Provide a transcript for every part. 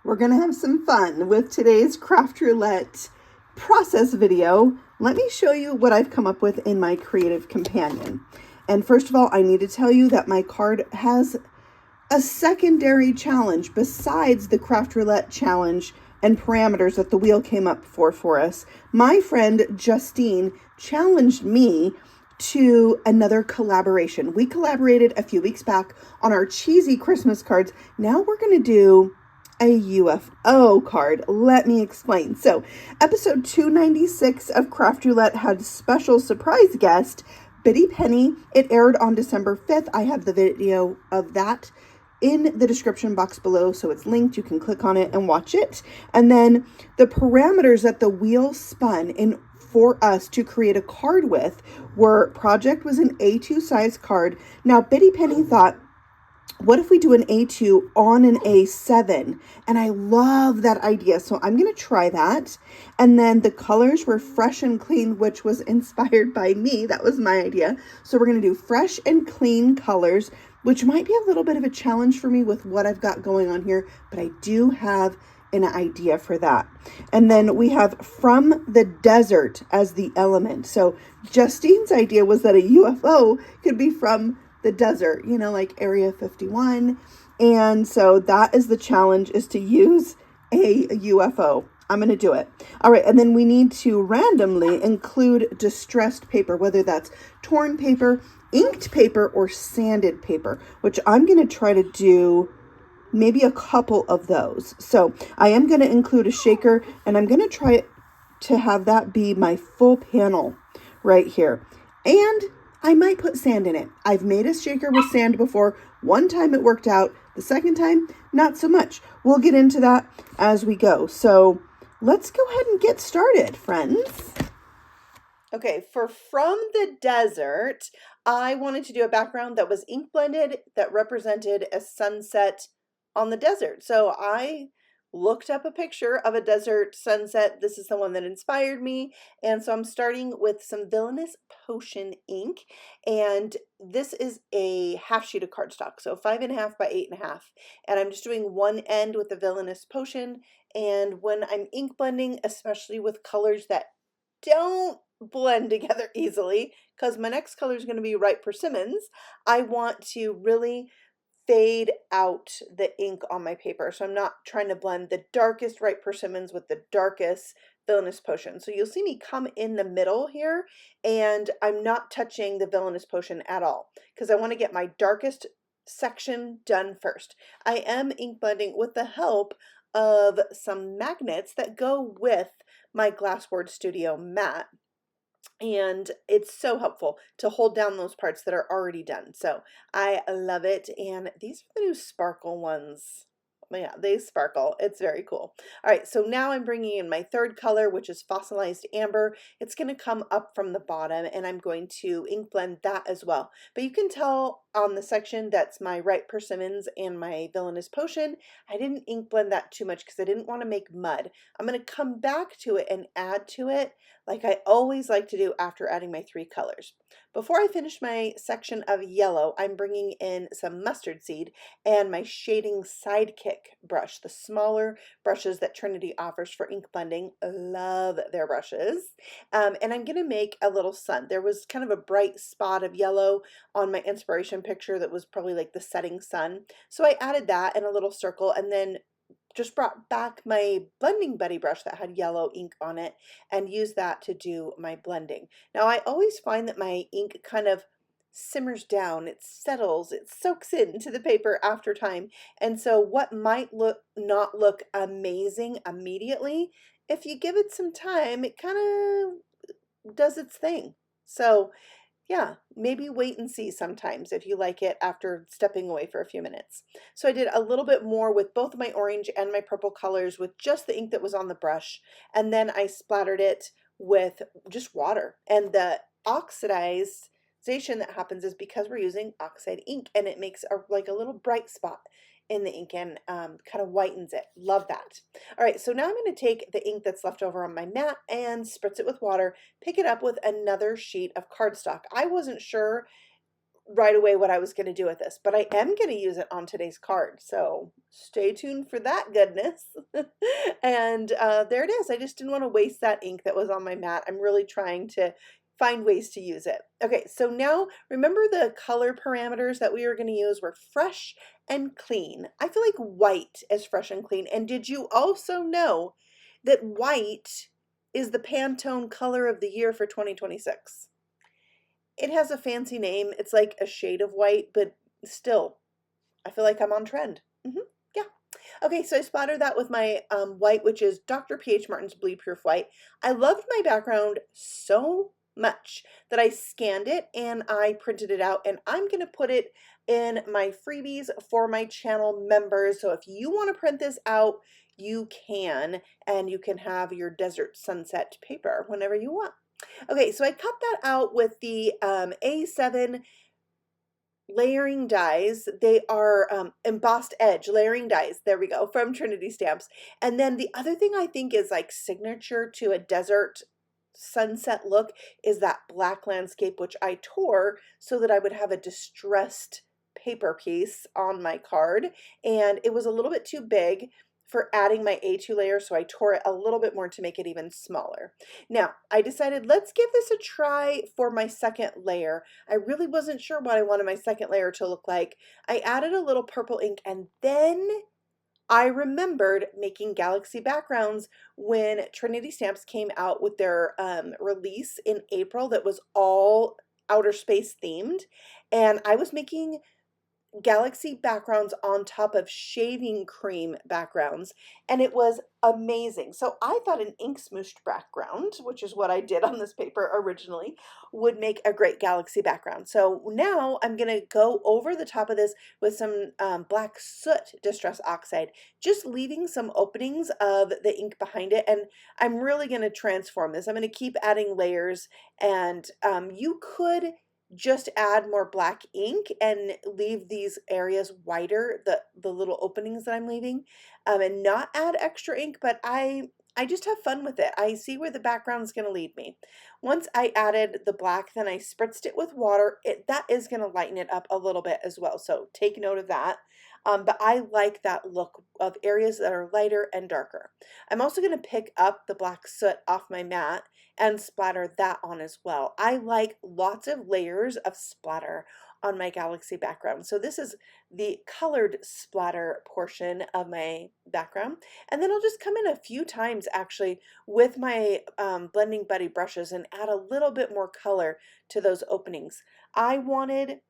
We're going to have some fun with today's Craft Roulette process video. Let me show you what I've come up with in my Creative Companion. And first of all, I need to tell you that my card has a secondary challenge besides the Craft Roulette challenge and parameters that the wheel came up for us. My friend Justine challenged me to another collaboration. We collaborated a few weeks back on our cheesy Christmas cards. Now we're going to do a UFO card. Let me explain. So, episode 296 of Craft Roulette had special surprise guest, Biddy Penny. It aired on December 5th. I have the video of that in the description box below, so it's linked. You can click on it and watch it. And then the parameters that the wheel spun in for us to create a card with were project was an A2 size card. Now, Biddy Penny thought, what if we do an A2 on an A7? And I love that idea. So I'm going to try that. And then the colors were fresh and clean, which was inspired by me. That was my idea. So we're going to do fresh and clean colors, which might be a little bit of a challenge for me with what I've got going on here, but I do have an idea for that. And then we have from the desert as the element. So Justine's idea was that a UFO could be from the desert, you know, like Area 51. And so that is the challenge, is to use a UFO. I'm going to do it. All right. And then we need to randomly include distressed paper, whether that's torn paper, inked paper, or sanded paper, which I'm going to try to do maybe a couple of those. So I am going to include a shaker, and I'm going to try to have that be my full panel right here. And I might put sand in it. I've made a shaker with sand before. One time it worked out. The second time, not so much. We'll get into that as we go. So let's go ahead and get started, friends. Okay, for From the Desert, I wanted to do a background that was ink blended that represented a sunset on the desert. So I looked up a picture of a desert sunset. This is the one that inspired me. And so I'm starting with some Villainous Potion ink. And this is a half sheet of cardstock. So 5.5 by 8.5. And I'm just doing one end with the Villainous Potion. And when I'm ink blending, especially with colors that don't blend together easily, because my next color is going to be Ripe Persimmons, I want to really fade out the ink on my paper. So I'm not trying to blend the darkest Ripe Persimmons with the darkest Villainous Potion. So you'll see me come in the middle here, and I'm not touching the Villainous Potion at all because I want to get my darkest section done first. I am ink blending with the help of some magnets that go with my Glassboard Studio mat. And it's so helpful to hold down those parts that are already done. So I love it. And these are the new sparkle ones. Yeah, they sparkle. It's very cool. All right, so now I'm bringing in my third color, which is Fossilized Amber. It's going to come up from the bottom, and I'm going to ink blend that as well. But you can tell on the section that's my Ripe Persimmons and my Villainous Potion, I didn't ink blend that too much because I didn't want to make mud. I'm going to come back to it and add to it like I always like to do after adding my 3 colors. Before I finish my section of yellow, I'm bringing in some mustard seed and my shading sidekick brush, the smaller brushes that Trinity offers for ink blending. Love their brushes. And I'm going to make a little sun. There was kind of a bright spot of yellow on my inspiration picture that was probably like the setting sun. So I added that in a little circle, and then just brought back my blending buddy brush that had yellow ink on it and used that to do my blending. Now I always find that my ink kind of simmers down, it settles, it soaks into the paper after time. And so what might not look amazing immediately, if you give it some time, it kind of does its thing. So yeah, maybe wait and see sometimes if you like it after stepping away for a few minutes. So I did a little bit more with both my orange and my purple colors with just the ink that was on the brush. And then I splattered it with just water. And the oxidization that happens is because we're using oxide ink, and it makes like a little bright spot in the ink and kind of whitens it. Love that. All right, so now I'm going to take the ink that's left over on my mat and spritz it with water, pick it up with another sheet of cardstock. I wasn't sure right away what I was going to do with this, but I am going to use it on today's card. So stay tuned for that goodness. And there it is. I just didn't want to waste that ink that was on my mat. I'm really trying to find ways to use it. Okay, so now remember the color parameters that we were going to use were fresh and clean. I feel like white is fresh and clean. And did you also know that white is the Pantone color of the year for 2026? It has a fancy name. It's like a shade of white, but still, I feel like I'm on trend. Yeah. Okay, so I splattered that with my white, which is Dr. P.H. Martin's Bleed Proof White. I loved my background so much that I scanned it and I printed it out, and I'm going to put it in my freebies for my channel members. So if you want to print this out, you can, and you can have your desert sunset paper whenever you want. Okay, so I cut that out with the A7 layering dies. They are embossed edge layering dies. There we go, from Trinity Stamps. And then the other thing I think is like signature to a desert sunset look is that black landscape, which I tore so that I would have a distressed paper piece on my card. And it was a little bit too big for adding my A2 layer, so I tore it a little bit more to make it even smaller. Now, I decided let's give this a try for my second layer. I really wasn't sure what I wanted my second layer to look like. I added a little purple ink, and then I remembered making galaxy backgrounds when Trinity Stamps came out with their release in April that was all outer space themed, and I was making galaxy backgrounds on top of shaving cream backgrounds, and it was amazing. So I thought an ink smooshed background, which is what I did on this paper originally, would make a great galaxy background. So now I'm going to go over the top of this with some black soot distress oxide, just leaving some openings of the ink behind it, and I'm really going to transform this. I'm going to keep adding layers, and you could just add more black ink and leave these areas wider, the little openings that I'm leaving, and not add extra ink, but I just have fun with it. I see where the background is going to lead me. Once I added the black, then I spritzed it with water. That is going to lighten it up a little bit as well, so take note of that. But I like that look of areas that are lighter and darker. I'm also going to pick up the black soot off my mat and splatter that on as well. I like lots of layers of splatter on my galaxy background. So this is the colored splatter portion of my background. And then I'll just come in a few times actually with my Blending Buddy brushes and add a little bit more color to those openings. I wanted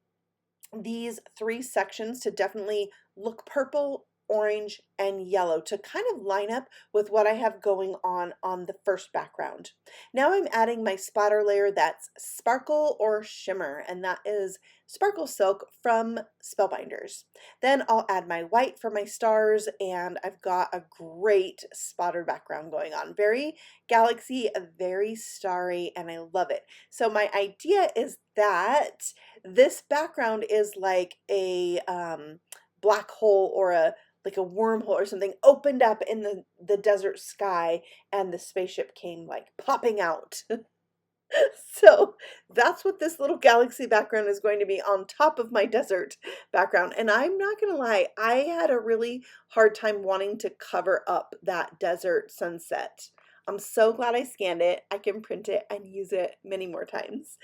these three sections to definitely look purple, orange, and yellow to kind of line up with what I have going on the first background. Now I'm adding my splatter layer that's sparkle or shimmer, and that is Sparkle Silk from Spellbinders. Then I'll add my white for my stars, and I've got a great splattered background going on. Very galaxy, very starry, and I love it. So my idea is that this background is like a black hole or like a wormhole or something opened up in the desert sky, and the spaceship came like popping out. So that's what this little galaxy background is going to be on top of my desert background. And I'm not going to lie, I had a really hard time wanting to cover up that desert sunset. I'm so glad I scanned it. I can print it and use it many more times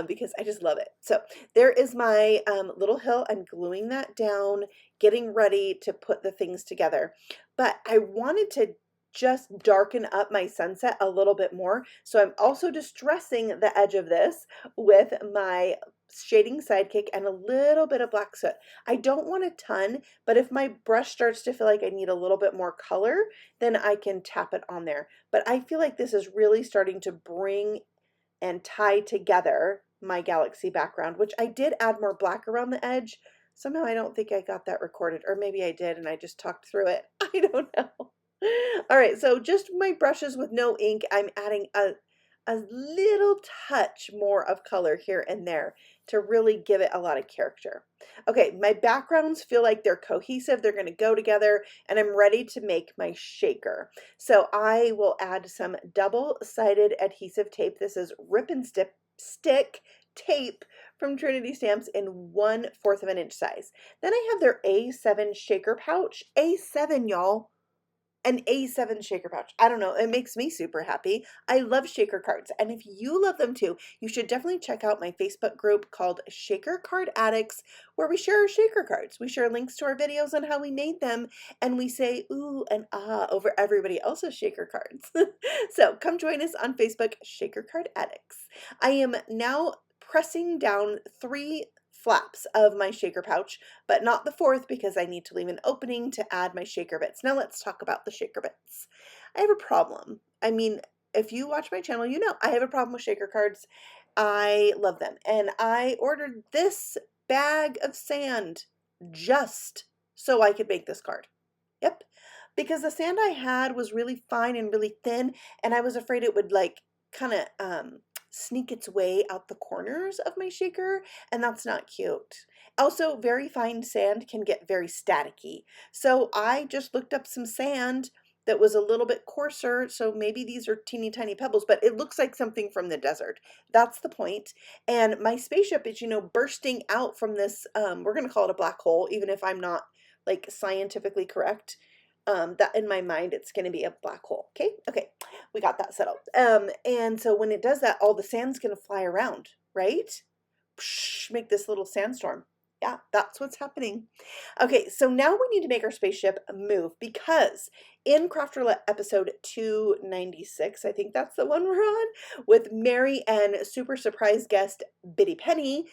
because I just love it. So there is my little hill. I'm gluing that down, getting ready to put the things together. But I wanted to just darken up my sunset a little bit more. So I'm also distressing the edge of this with my shading sidekick and a little bit of black soot. I don't want a ton, but if my brush starts to feel like I need a little bit more color, then I can tap it on there. But I feel like this is really starting to bring and tie together my galaxy background, which I did add more black around the edge. Somehow I don't think I got that recorded, or maybe I did and I just talked through it. I don't know. All right, so just my brushes with no ink. I'm adding a little touch more of color here and there to really give it a lot of character. Okay, my backgrounds feel like they're cohesive. They're going to go together, and I'm ready to make my shaker. So I will add some double-sided adhesive tape. This is Rip and Stick tape from Trinity Stamps in 1/4 of an inch size. Then I have their A7 shaker pouch. A7, y'all. An A7 shaker pouch. I don't know. It makes me super happy. I love shaker cards. And if you love them too, you should definitely check out my Facebook group called Shaker Card Addicts, where we share our shaker cards. We share links to our videos on how we made them, and we say ooh and ah over everybody else's shaker cards. So come join us on Facebook, Shaker Card Addicts. I am now pressing down 3 flaps of my shaker pouch, but not the 4th because I need to leave an opening to add my shaker bits. Now let's talk about the shaker bits. I have a problem. I mean, if you watch my channel, you know I have a problem with shaker cards. I love them. And I ordered this bag of sand just so I could make this card. Yep. Because the sand I had was really fine and really thin, and I was afraid it would like kind of sneak its way out the corners of my shaker, and that's not cute. Also, very fine sand can get very staticky. So I just looked up some sand that was a little bit coarser, so maybe these are teeny tiny pebbles, but it looks like something from the desert. That's the point. And my spaceship is, you know, bursting out from this, we're going to call it a black hole, even if I'm not like scientifically correct. That in my mind, it's going to be a black hole. Okay, we got that settled. And so when it does that, all the sand's going to fly around, right? Psh, make this little sandstorm. Yeah, that's what's happening. Okay, so now we need to make our spaceship move, because in Craft Roulette episode 296, I think that's the one we're on, with Mary and super surprise guest Biddy Penny,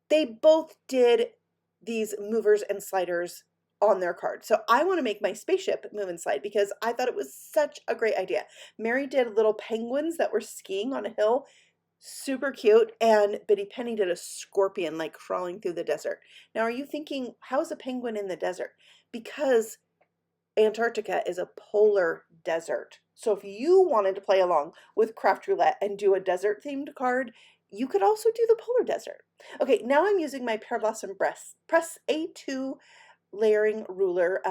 they both did these movers and sliders on their card. So I want to make my spaceship move and slide because I thought it was such a great idea. Mary did little penguins that were skiing on a hill, super cute, and Biddy Penny did a scorpion like crawling through the desert. Now, are you thinking, how is a penguin in the desert? Because Antarctica is a polar desert. So if you wanted to play along with Craft Roulette and do a desert themed card, you could also do the polar desert. Okay, now I'm using my Pear Blossom Press A2 layering ruler,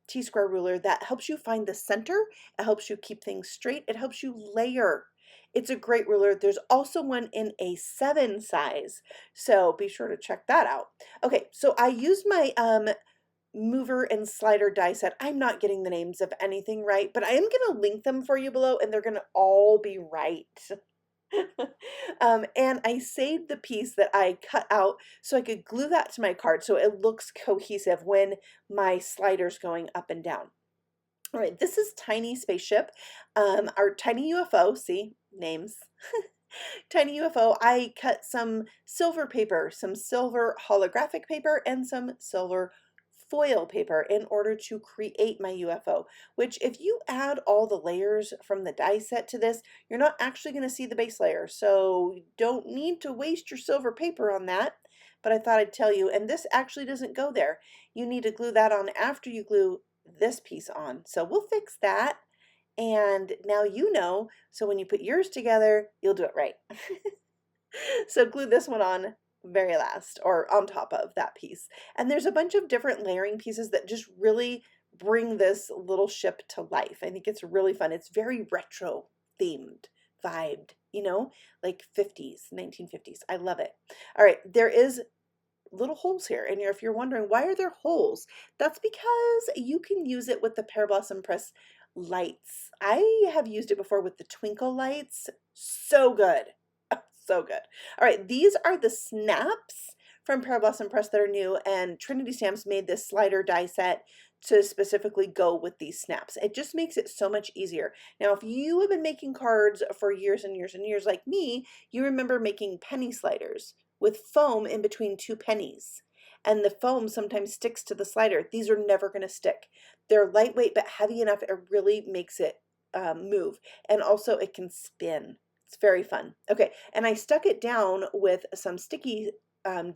T-square ruler that helps you find the center. It helps you keep things straight. It helps you layer. It's a great ruler. There's also one in a 7 size, so be sure to check that out. Okay, so I used my mover and slider die set. I'm not getting the names of anything right, but I am going to link them for you below, and they're going to all be right. And I saved the piece that I cut out so I could glue that to my card so it looks cohesive when my slider's going up and down. All right, this is Tiny Spaceship, our Tiny UFO, see, names. Tiny UFO, I cut some silver paper, some silver holographic paper, and some silver foil paper in order to create my UFO, which if you add all the layers from the die set to this, you're not actually going to see the base layer. So you don't need to waste your silver paper on that, but I thought I'd tell you, and this actually doesn't go there. You need to glue that on after you glue this piece on. So we'll fix that. And now you know, so when you put yours together, you'll do it right. So glue this one on very last, or on top of that piece. And there's a bunch of different layering pieces that just really bring this little ship to life. I think it's really fun. It's very retro themed, vibed, you know, like 50s, 1950s. I love it. All right, there is little holes here, and if you're wondering why are there holes, that's because you can use it with the Pear Blossom Press lights. I have used it before with the twinkle lights. So good. So good. All right, these are the snaps from Pear Blossom Press that are new, and Trinity Stamps made this slider die set to specifically go with these snaps. It just makes it so much easier. Now, if you have been making cards for years and years and years like me, you remember making penny sliders with foam in between 2 pennies. And the foam sometimes sticks to the slider. These are never going to stick. They're lightweight but heavy enough, it really makes it move. And also it can spin. It's very fun. Okay, and I stuck it down with some sticky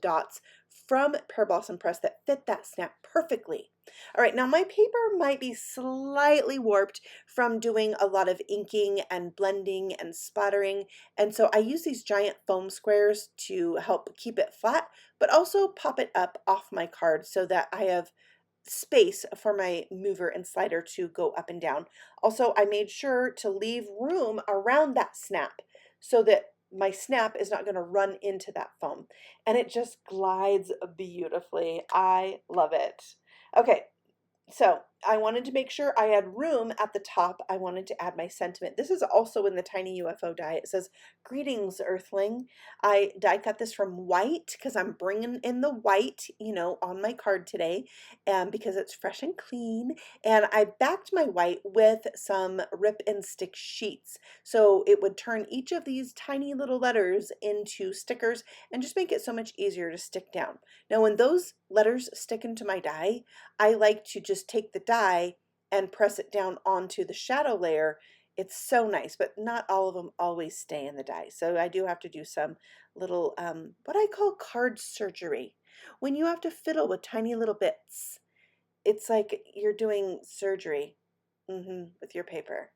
dots from Pear Blossom Press that fit that snap perfectly. All right, now my paper might be slightly warped from doing a lot of inking and blending and splattering, and so I use these giant foam squares to help keep it flat, but also pop it up off my card so that I have space for my mover and slider to go up and down. Also, I made sure to leave room around that snap so that my snap is not going to run into that foam. And it just glides beautifully. I love it. Okay, so I wanted to make sure I had room at the top. I wanted to add my sentiment. This is also in the tiny UFO die. It says, "Greetings, Earthling." I die cut this from white because I'm bringing in the white, you know, on my card today, because it's fresh and clean. And I backed my white with some rip and stick sheets. So it would turn each of these tiny little letters into stickers and just make it so much easier to stick down. Now, when those letters stick into my die, I like to just take the die and press it down onto the shadow layer. It's so nice, but not all of them always stay in the die. So I do have to do some little, what I call card surgery. When you have to fiddle with tiny little bits, it's like you're doing surgery with your paper.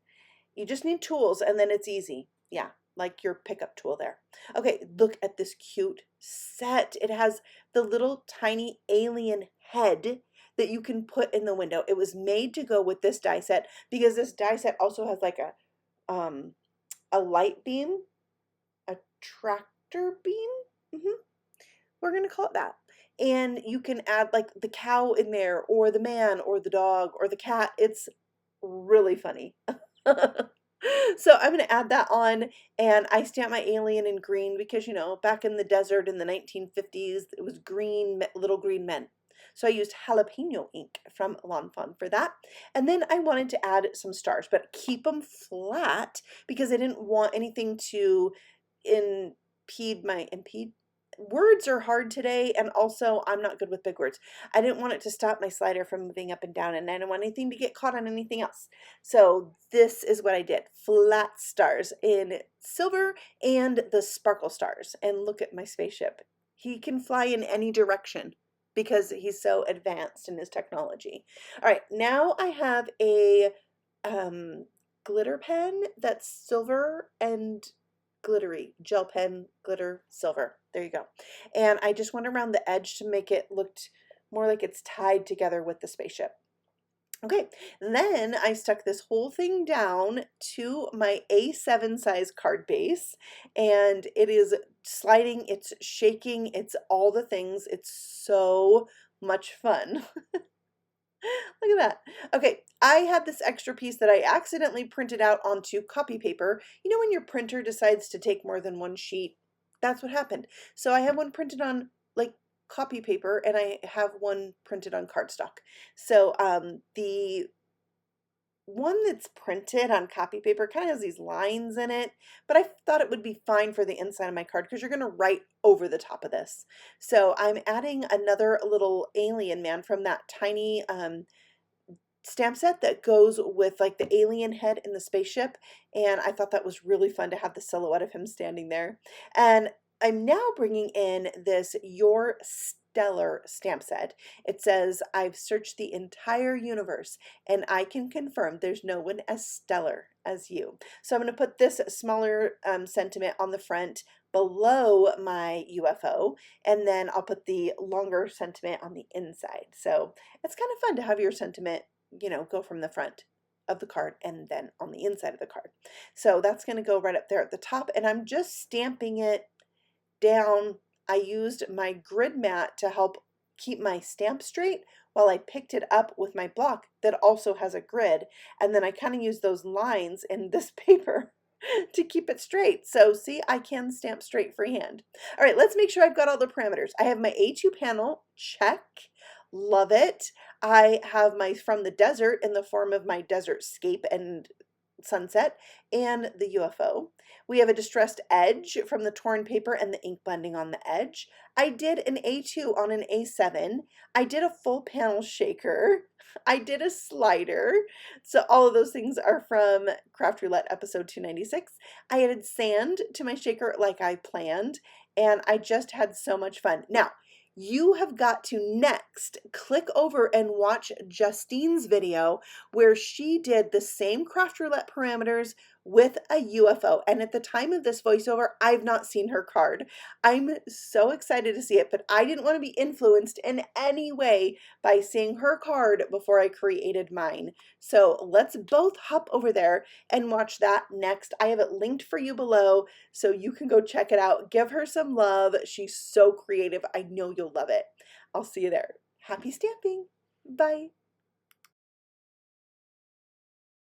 You just need tools and then it's easy. Yeah, like your pickup tool there. Okay, look at this cute set. It has the little tiny alien head that you can put in the window. It was made to go with this die set because this die set also has like a light beam, a tractor beam. We're gonna call it that. And you can add like the cow in there, or the man, or the dog, or the cat. It's really funny. So I'm going to add that on, and I stamp my alien in green because, you know, back in the desert in the 1950s, it was green, little green men. So I used jalapeno ink from Lawn Fawn for that. And then I wanted to add some stars, but keep them flat because I didn't want anything to impede. Words are hard today, and also I'm not good with big words. I didn't want it to stop my slider from moving up and down, and I didn't want anything to get caught on anything else. So this is what I did. Flat stars in silver and the sparkle stars. And look at my spaceship. He can fly in any direction because he's so advanced in his technology. All right, now I have a glitter pen that's silver and glittery. Gel pen, glitter, silver. There you go. And I just went around the edge to make it look more like it's tied together with the spaceship. Okay, then I stuck this whole thing down to my A7 size card base, and it is sliding, it's shaking, it's all the things. It's so much fun. Look at that. Okay, I had this extra piece that I accidentally printed out onto copy paper. You know when your printer decides to take more than one sheet? That's what happened. So I have one printed on like copy paper, and I have one printed on cardstock. So the one that's printed on copy paper kind of has these lines in it, but I thought it would be fine for the inside of my card because you're going to write over the top of this. So I'm adding another little alien man from that tiny stamp set that goes with like the alien head in the spaceship, and I thought that was really fun to have the silhouette of him standing there. And I'm now bringing in this Your Stellar stamp set. It says, "I've searched the entire universe and I can confirm there's no one as stellar as you." So I'm going to put this smaller sentiment on the front below my UFO, and then I'll put the longer sentiment on the inside. So it's kind of fun to have your sentiment, you know, go from the front of the card and then on the inside of the card. So that's going to go right up there at the top, and I'm just stamping it down. I used my grid mat to help keep my stamp straight while I picked it up with my block that also has a grid, and then I kind of use those lines in this paper to keep it straight. So see, I can stamp straight freehand. All right, let's make sure I've got all the parameters. I have my A2 panel, check. Love it. I have my From the Desert in the form of my desert scape and sunset and the UFO. We have a distressed edge from the torn paper and the ink blending on the edge. I did an A2 on an A7. I did a full panel shaker. I did a slider. So all of those things are from Craft Roulette episode 296. I added sand to my shaker like I planned, and I just had so much fun. Now, you have got to next click over and watch Justine's video where she did the same Craft Roulette parameters with a UFO. And at the time of this voiceover, I've not seen her card. I'm so excited to see it, but I didn't want to be influenced in any way by seeing her card before I created mine. So let's both hop over there and watch that next. I have it linked for you below so you can go check it out. Give her some love. She's so creative. I know you'll love it. I'll see you there. Happy stamping. Bye.